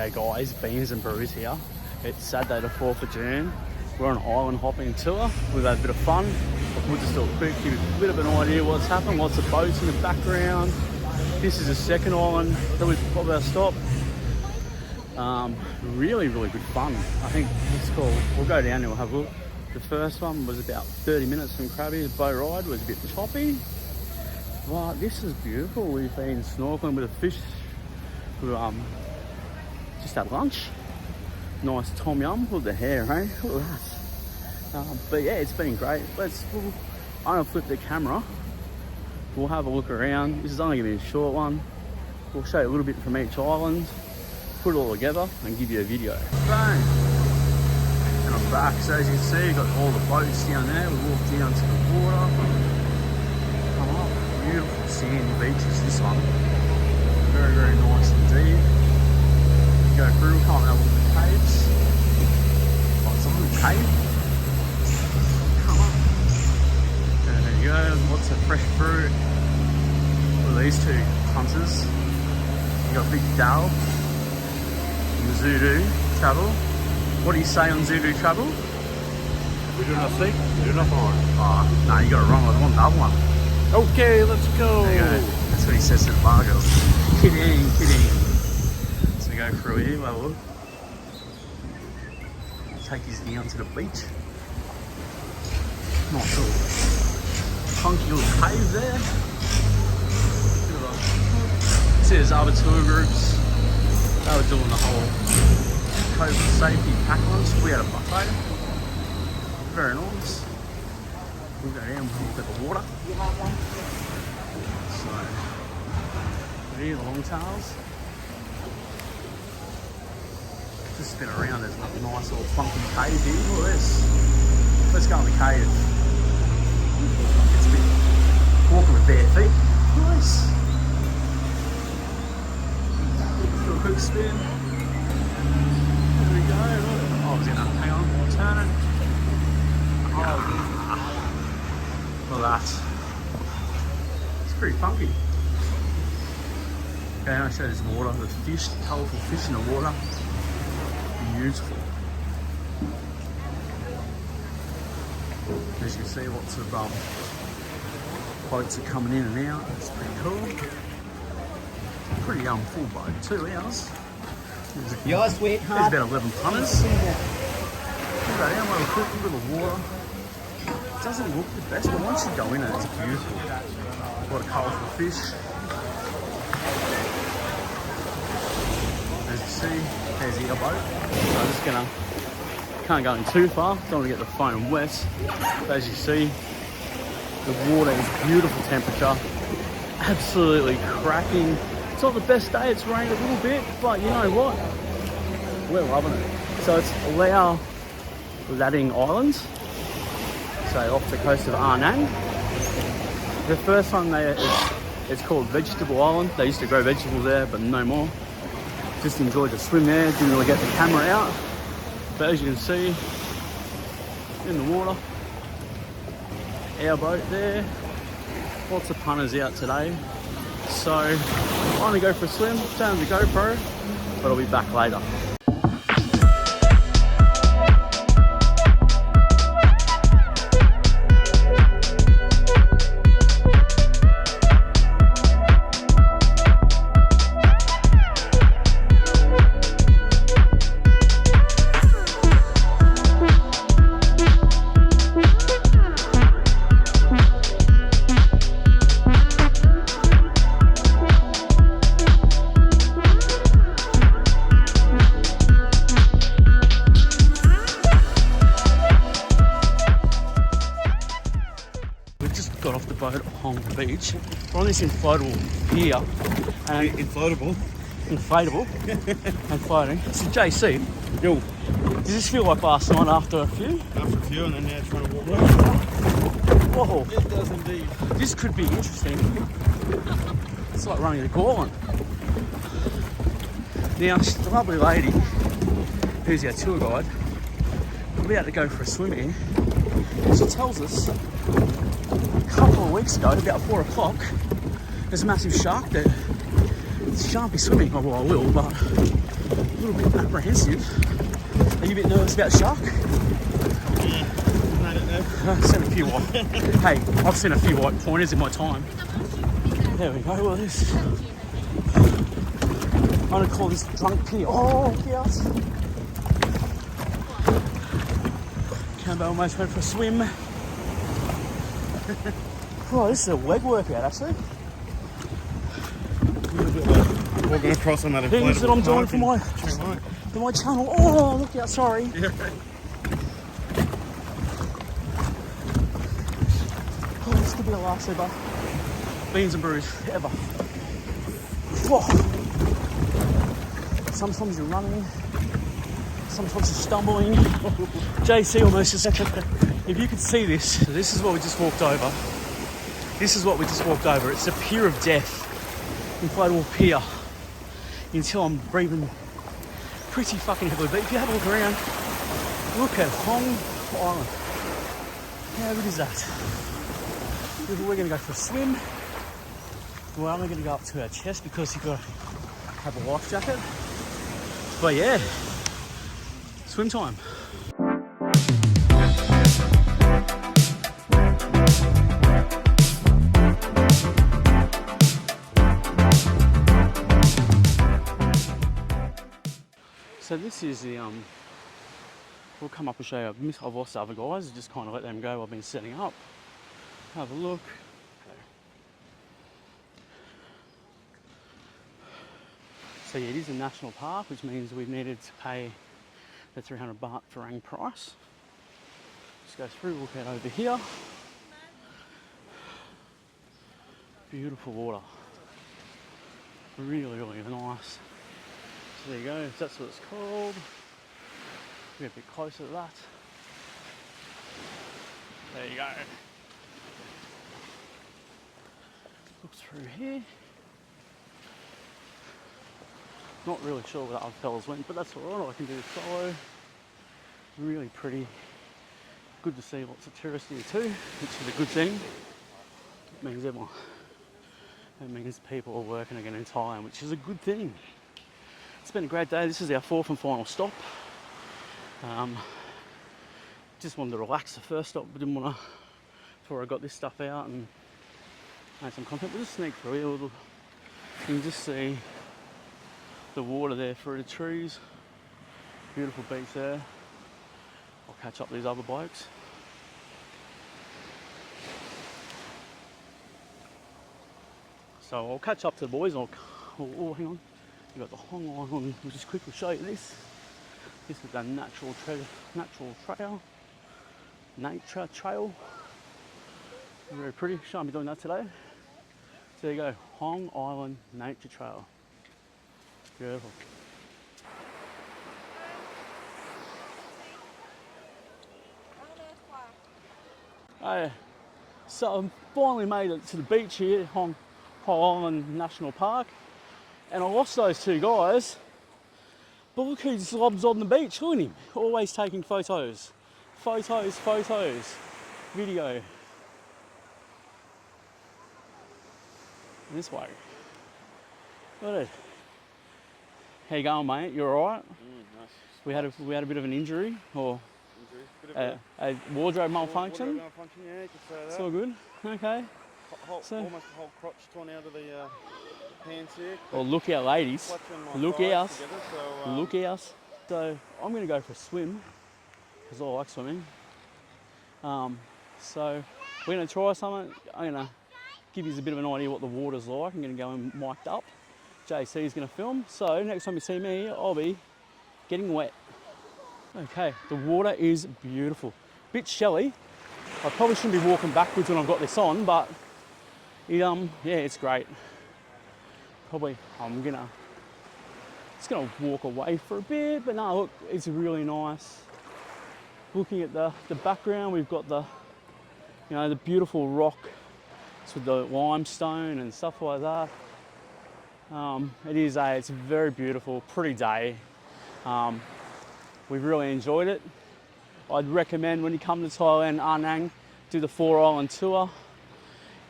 G'day guys, Beanz and Brews here. It's Saturday the 4th of June. We're on an island hopping tour. We've had a bit of fun. We'll just do a quick, give you a bit of an idea what's happened. Lots of boats in the background. This is the second island that we've got our stop. Really good fun. I think it's cool. We'll go down and we'll have a look. The first one was about 30 minutes from Krabi. The boat ride was a bit choppy. But this is beautiful. We've been snorkeling with a fish. We just had lunch. Nice tom yum with the hair, hey? Look at that. But yeah, it's been great. I'm gonna flip the camera. We'll have a look around. This is only gonna be a short one. We'll show you a little bit from each island, put it all together and give you a video. Bang! And I'm back. So as you can see, you've got all the boats down there. We walk down to the water. Come up. Beautiful sandy beaches, this one. Very nice indeed. Go through, we'll come out with the caves. Lots of little cave. Come on. And there you go, lots of fresh fruit. Look at these two hunters. You got Big Dal and Zulu Travel. What do you say on Zulu Travel? We do not seek, we do not find. Oh, no, you got it wrong. I want the other one. Okay, let's go. There you go. That's what he says to the bar girls. Kidding. So we go through here, we'll have a look. Take these down to the beach. Nice little funky little cave there. See there's other tour groups. They were doing the whole COVID safety pack lunch. We had a buffet. Very nice. We'll go down and look at the water. So, here, the longtails. Just spin around, there's a nice little funky cave here. Look at this. Let's go in the cave. It's a bit walking with bare feet. Nice. Do a quick spin. There we go. Oh, I was gonna hang on, turn it. Oh, look at that. It's pretty funky. Okay, I'll show you this water. The fish, colourful fish in the water. Beautiful. As you can see, lots of boats are coming in and out. It's pretty cool. Pretty full boat, 2 hours. Yours, sweetheart. There's about 11 punters. Look at that, look at the water. It doesn't look the best, but once you go in it, it's beautiful. A lot of colourful fish. As you see, there's the other boat. So I'm just can't go in too far, don't want to get the phone wet. But as you see, the water is beautiful temperature, absolutely cracking. It's not the best day, it's rained a little bit, but you know what? We're loving it. So it's Lao Lading Islands, so off the coast of Arnang. The first one there it's called Vegetable Island. They used to grow vegetables there, but no more. Just enjoyed the swim there, didn't really get the camera out. But as you can see, in the water, our boat there, lots of punters out today. So I'm gonna go for a swim, turn on the GoPro, but I'll be back later. Got off the boat on the beach. We're on this inflatable pier. Inflatable. Inflatable. And floating. So JC, yo, does this feel like last night after a few? After a few and then now trying to walk away. Whoa. It does indeed. This could be interesting. It's like running the gauntlet. Now, the lovely lady, who's our tour guide, we're about to go for a swim here. She tells us a couple of weeks ago, about 4 o'clock, there's a massive shark there. She can't be swimming, well I will, but a little bit apprehensive. Are you a bit nervous about shark? Yeah, made it there. I've seen a few white. Hey, I've seen a few white pointers in my time. There we go. Well, this. I'm gonna call this drunk pier. Oh, look out! Cambo almost went for a swim. Oh, this is a leg workout actually. Walking across on that Things that I'm doing for my Chiang channel. Oh, look out! Sorry. Yeah. Oh, this could be the last ever Beans and Brews ever. Whoa. Sometimes you're running, sometimes you're stumbling. JC almost just. If you could see this, this is what we just walked over. This is what we just walked over. It's a pier of death. Inflatable pier. Until I'm breathing pretty fucking heavily. But if you have a look around, look at Hong Island. How good is that? We're going to go for a swim. We're only going to go up to our chest because you've got to have a life jacket. But yeah, swim time. So this is the we'll come up and show you. I've lost the other guys, just kind of let them go. I've been setting up. Have a look. So yeah, it is a national park, which means we've needed to pay the 300 baht Farang price. Just go through, look out over here. Beautiful water. Really, really nice. So there you go, that's what it's called. Get a bit closer to that. There you go. Look through here. Not really sure where the other fellas went, but that's alright, I can do the solo. Really pretty. Good to see lots of tourists here too, which is a good thing. It means everyone. It means people are working again in Thailand, which is a good thing. It's been a great day. This is our fourth and final stop. Just wanted to relax the first stop, but didn't want to, before I got this stuff out and made some content. We'll just sneak through here. You can just see the water there through the trees. Beautiful beach there. I'll catch up with these other blokes. So I'll catch up to the boys. Oh, hang on. You've got the Hong Island. We'll just quickly show you this. This is the natural trail. Nature trail. Very pretty. Shan't be doing that today. So there you go. Hong Island Nature Trail. Beautiful. Oh yeah. So I finally made it to the beach here, Hong Island National Park. And I lost those two guys. But look who just lobs on the beach, look at him. Always taking photos. Photos. Video. This way. Look at it. How you going, mate? You alright? Nice. We had a bit of an injury, or a wardrobe malfunction. Wardrobe malfunction, yeah, you could say that. It's all good. Okay. Almost the whole crotch torn out of the pants here. Well, look out, ladies. Look out. Together, so, Look out. So I'm going to go for a swim because I like swimming. So we're going to try something. I'm going to give you a bit of an idea what the water's like. I'm going to go in mic'd up. JC is going to film. So next time you see me, I'll be getting wet. Okay, the water is beautiful. Bit shelly. I probably shouldn't be walking backwards when I've got this on, but yeah, it's great. Probably just gonna walk away for a bit, but no, look, it's really nice. Looking at the background, we've got the beautiful rock with the limestone and stuff like that. It's a very beautiful, pretty day. We've really enjoyed it. I'd recommend when you come to Thailand, Anang, do the 4-island tour.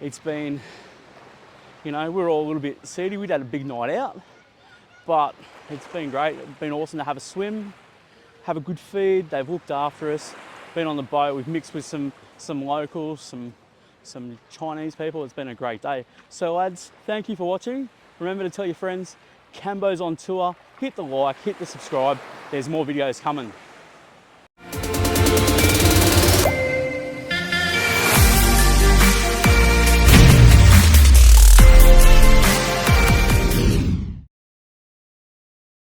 It's been, we're all a little bit seedy. We'd had a big night out, but it's been great. It's been awesome to have a swim, have a good feed. They've looked after us. Been on the boat. We've mixed with some locals, some Chinese people. It's been a great day. So lads, thank you for watching. Remember to tell your friends, Cambo's on tour. Hit the like, hit the subscribe. There's more videos coming.